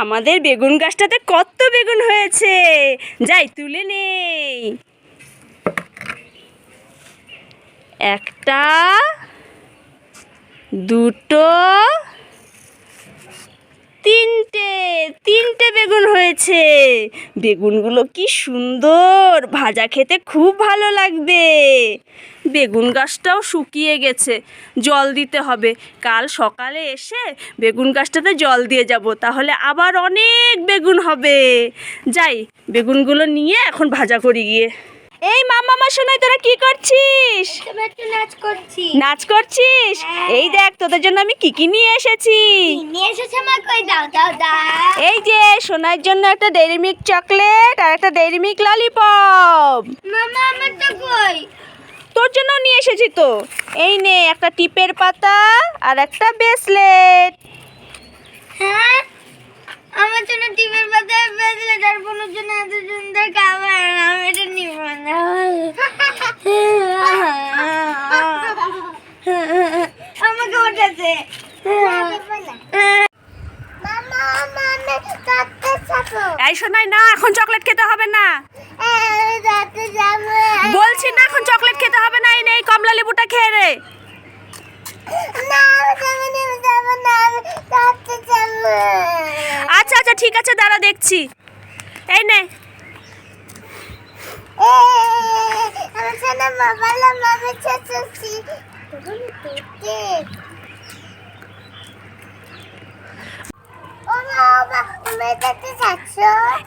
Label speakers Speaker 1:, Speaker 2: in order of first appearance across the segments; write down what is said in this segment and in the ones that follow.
Speaker 1: আমাদের বেগুন গাছটাতে কত বেগুন হয়েছে, যাই তুলে নেই। একটা, দুটো, তিনটে বেগুন হয়েছে। বেগুনগুলো কি সুন্দর, ভাজা খেতে খুব ভালো লাগবে। বেগুন গাছটাও শুকিয়ে গেছে, জল দিতে হবে। কাল সকালে এসে বেগুন গাছটাতে জল দিয়ে যাব, তাহলে আবার অনেক বেগুন হবে। যাই, বেগুনগুলো নিয়ে এখন ভাজা করি গিয়ে। এই মামা শোনাই, তোরা কি করছিস? নাচ করছিস? এই দেখ, তোদের জন্য আমি কি নিয়ে এসেছি। এই যে সোনার জন্য একটা ডেইরি মিল্ক চকলেট আর একটা ডেইরি মিল্ক ললিপপ। তোর জন্য নিয়ে এসেছি তো। এই নে একটা টিপের পাতা আর একটা ব্রেসলেট।
Speaker 2: হ্যাঁ, আমার জন্য টিপের পাতা আর ব্রেসলেট, আর বোনের জন্য এত সুন্দর খাবার, আমি এটা নিব না। আমাকে ওঠাছে।
Speaker 1: এই সোনাই, না এখন চকলেট খেতে হবে না। বলছি না, এখন চকলেট খেতে হবে না। এই নে কমলা লেবুটা খেয়ে রে। আচ্ছা আচ্ছা ঠিক আছে, দাঁড়া দেখছি। এই নে।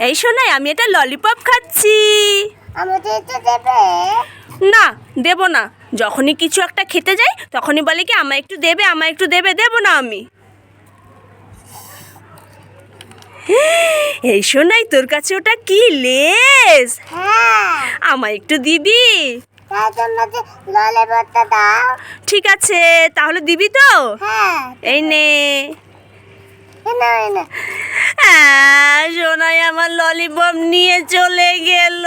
Speaker 1: এই শোনাই, আমি এটা ললিপপ খাচ্ছি। না, দেব না। যখনই কিছু একটা খেতে যাই তখনই বলে কি আমায় একটু দেবে, আমায় একটু দেবে। দেব না আমি। এই শোনাই, তোর কাছে ওটা কি লেস? আমায় একটু দিবি? ঠিক আছে, তাহলে দিবি তো? এই নে। সোনাই আমার ললিপপ নিয়ে চলে গেল।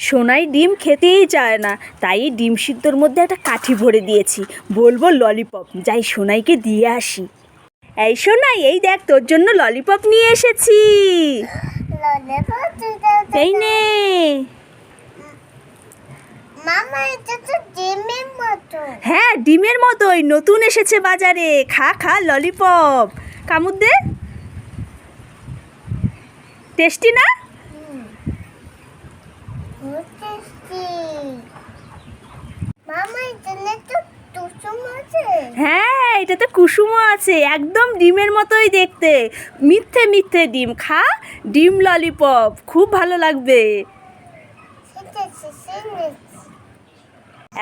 Speaker 1: সোনাই ডিম খেতেই চায় না, তাই ডিম সিদ্ধর মধ্যে একটা কাঠি ভরে দিয়েছি, বলবো ললিপপ। যাই সোনাইকে দিয়ে আসি। এই সোনাই, এই দেখ তোর জন্য ললিপপ নিয়ে এসেছি। এই নে। হ্যাঁ, ডিমের মতোই, নতুন এসেছে বাজারে। খা খা ললিপপ, কামড় দে। টেস্টি না? হ্যাঁ, এটাতে কুসুমও আছে, একদম ডিমের মতোই দেখতে। মিথ্যে মিথ্যে ডিম। খা, ডিম ললিপপ, খুব ভালো লাগবে।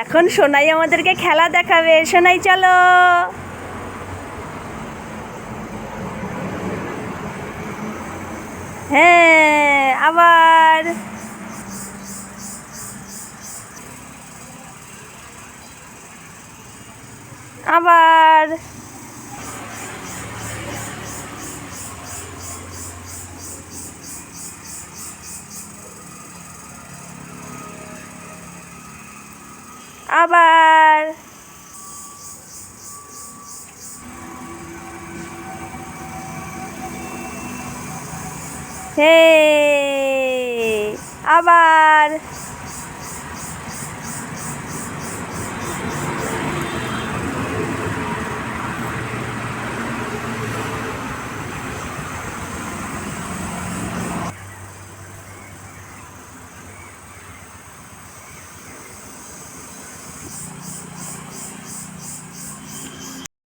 Speaker 1: এখন সোনাই আমাদেরকে খেলা দেখাবে। সোনাই চলো। হ্যাঁ, আবার। আবার। আবার। হে, আবার।